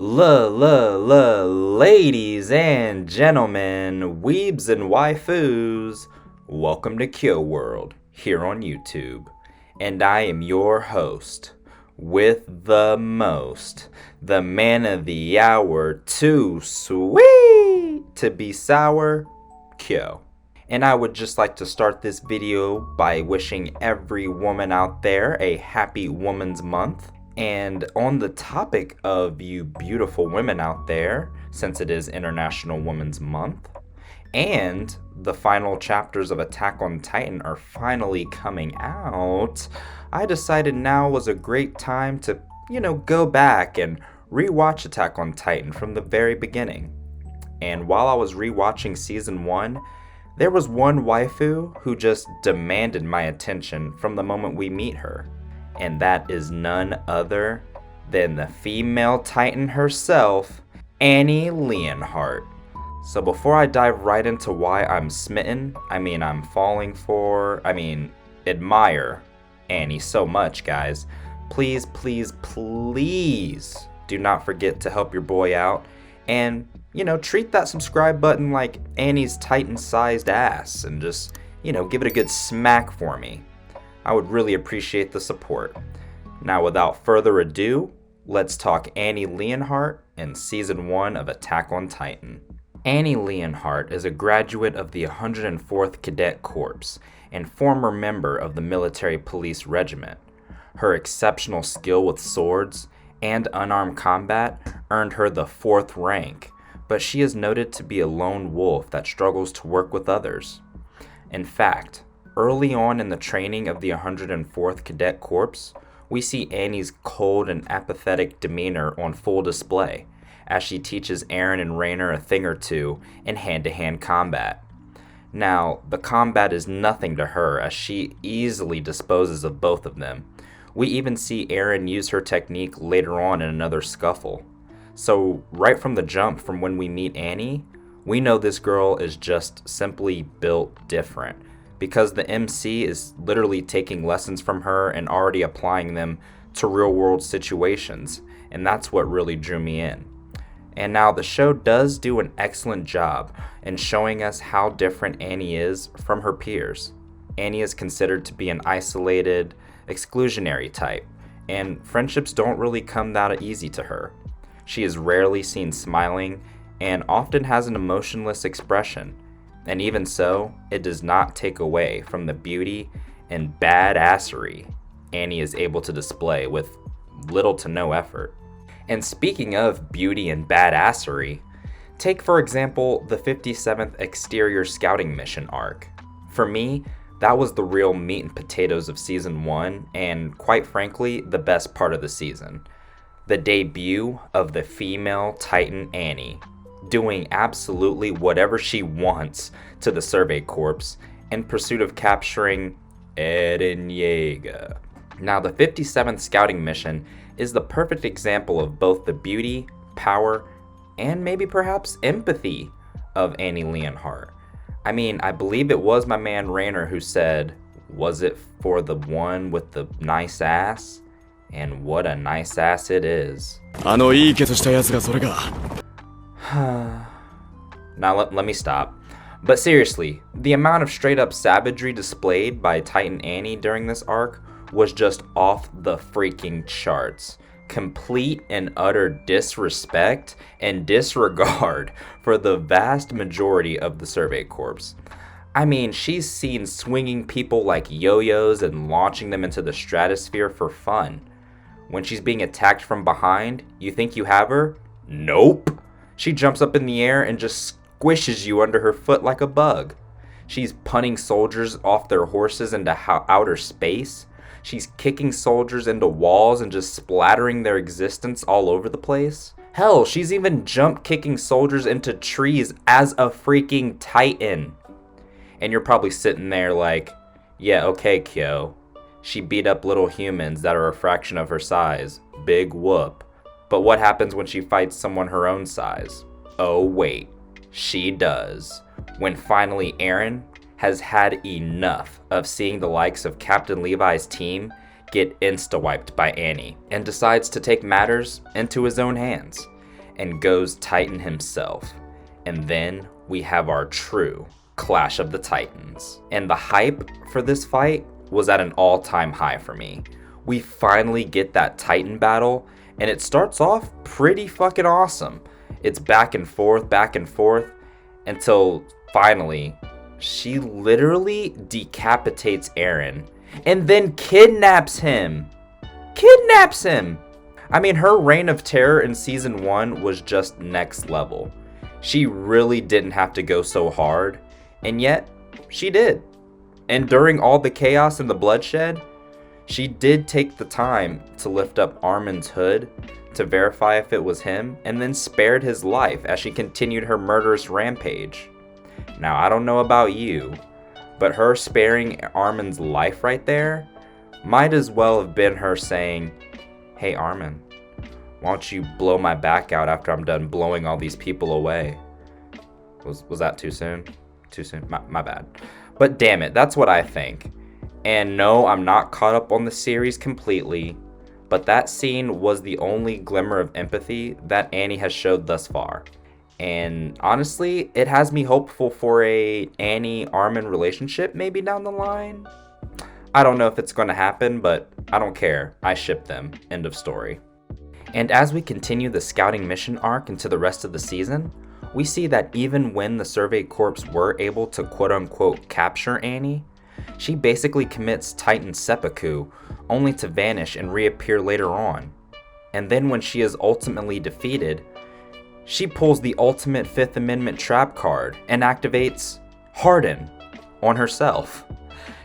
Ladies and gentlemen, weebs and waifus, welcome to Kyo World here on YouTube. And I am your host, with the most, the man of the hour, too sweet to be sour, Kyo. And I would just like to start this video by wishing every woman out there a happy Women's Month. And on the topic of you beautiful women out there, since it is International Women's Month, and the final chapters of Attack on Titan are finally coming out, I decided now was a great time to, go back and rewatch Attack on Titan from the very beginning. And while I was rewatching Season 1, there was one waifu who just demanded my attention from the moment we meet her. And that is none other than the female Titan herself, Annie Leonhart. So before I dive right into why I'm smitten, I'm falling for, admire Annie so much, guys, please do not forget to help your boy out and, treat that subscribe button like Annie's Titan-sized ass and just, give it a good smack for me. I would really appreciate the support. Now, without further ado, let's talk Annie Leonhart in Season 1 of Attack on Titan. Annie Leonhart is a graduate of the 104th Cadet Corps and former member of the Military Police Regiment. Her exceptional skill with swords and unarmed combat earned her the 4th rank, but she is noted to be a lone wolf that struggles to work with others. In fact, early on in the training of the 104th Cadet Corps, we see Annie's cold and apathetic demeanor on full display as she teaches Eren and Rainer a thing or two in hand-to-hand combat. Now, the combat is nothing to her as she easily disposes of both of them. We even see Eren use her technique later on in another scuffle. So, right from the jump from when we meet Annie, we know this girl is just simply built different, because the MC is literally taking lessons from her and already applying them to real-world situations, and that's what really drew me in. And now the show does do an excellent job in showing us how different Annie is from her peers. Annie is considered to be an isolated, exclusionary type, and friendships don't really come that easy to her. She is rarely seen smiling and often has an emotionless expression. And even so, it does not take away from the beauty and badassery Annie is able to display with little to no effort. And speaking of beauty and badassery, take for example the 57th Exterior Scouting Mission arc. For me, that was the real meat and potatoes of Season 1 and quite frankly, the best part of the season. The debut of the female Titan Annie, doing absolutely whatever she wants to the Survey Corps in pursuit of capturing Eren Yeager. Now, the 57th Scouting Mission is the perfect example of both the beauty, power, and maybe perhaps empathy of Annie Leonhart. I believe it was my man Rainer who said, "Was it for the one with the nice ass?" And what a nice ass it is. Now let me stop. But seriously, the amount of straight up savagery displayed by Titan Annie during this arc was just off the freaking charts. Complete and utter disrespect and disregard for the vast majority of the Survey Corps. She's seen swinging people like yo-yos and launching them into the stratosphere for fun. When she's being attacked from behind, you think you have her? Nope. She jumps up in the air and just squishes you under her foot like a bug. She's punting soldiers off their horses into outer space. She's kicking soldiers into walls and just splattering their existence all over the place. Hell, she's even jump kicking soldiers into trees as a freaking Titan. And you're probably sitting there like, yeah, okay, Kyo. She beat up little humans that are a fraction of her size. Big whoop. But what happens when she fights someone her own size? Oh wait, she does. When finally Eren has had enough of seeing the likes of Captain Levi's team get insta-wiped by Annie and decides to take matters into his own hands. and goes Titan himself. And then we have our true Clash of the Titans. And the hype for this fight was at an all-time high for me. We finally get that Titan battle, and it starts off pretty fucking awesome. It's back and forth, until finally, she literally decapitates Eren and then kidnaps him. I mean, her reign of terror in season 1 was just next level. She really didn't have to go so hard, and yet she did. And during all the chaos and the bloodshed, she did take the time to lift up Armin's hood to verify if it was him, and then spared his life as she continued her murderous rampage. Now, I don't know about you, but her sparing Armin's life right there might as well have been her saying, "Hey Armin, why don't you blow my back out after I'm done blowing all these people away?" Was that too soon? Too soon? My bad. But damn it, that's what I think. And no, I'm not caught up on the series completely, but that scene was the only glimmer of empathy that Annie has showed thus far. And honestly, it has me hopeful for a Annie-Armin relationship maybe down the line. I don't know if it's going to happen, but I don't care. I ship them. End of story. And as we continue the scouting mission arc into the rest of the season, we see that even when the Survey Corps were able to quote-unquote capture Annie, she basically commits Titan seppuku, only to vanish and reappear later on. And then when she is ultimately defeated, she pulls the ultimate 5th Amendment trap card and activates Harden on herself.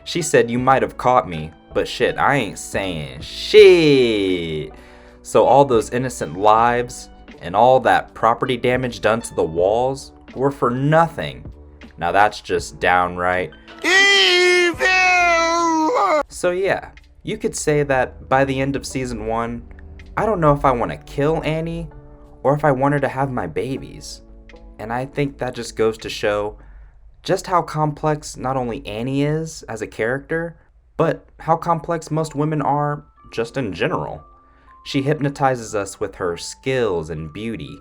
She said, "You might have caught me, but shit, I ain't saying shit." So all those innocent lives and all that property damage done to the walls were for nothing. Now that's just downright evil! So yeah, you could say that by the end of season 1, I don't know if I want to kill Annie or if I want her to have my babies. And I think that just goes to show just how complex not only Annie is as a character, but how complex most women are just in general. She hypnotizes us with her skills and beauty,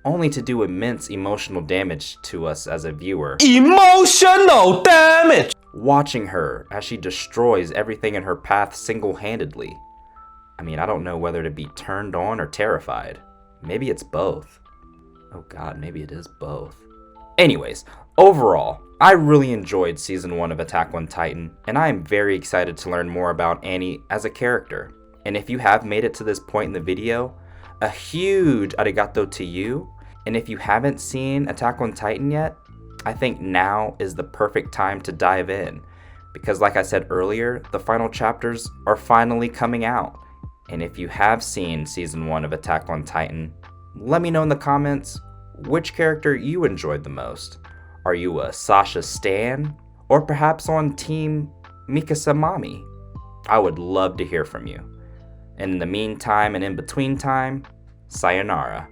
only to do immense emotional damage to us as a viewer. Emotional damage! Watching her as she destroys everything in her path single-handedly. I mean, I don't know whether to be turned on or terrified. Maybe it's both. Oh god, maybe it is both. Anyways, overall, I really enjoyed season 1 of Attack on Titan, and I am very excited to learn more about Annie as a character. And if you have made it to this point in the video, a huge arigato to you. And if you haven't seen Attack on Titan yet, I think now is the perfect time to dive in. Because like I said earlier, the final chapters are finally coming out. And if you have seen season 1 of Attack on Titan, let me know in the comments which character you enjoyed the most. Are you a Sasha stan? Or perhaps on team Mikasa Mami? I would love to hear from you. And in the meantime and in between time, sayonara.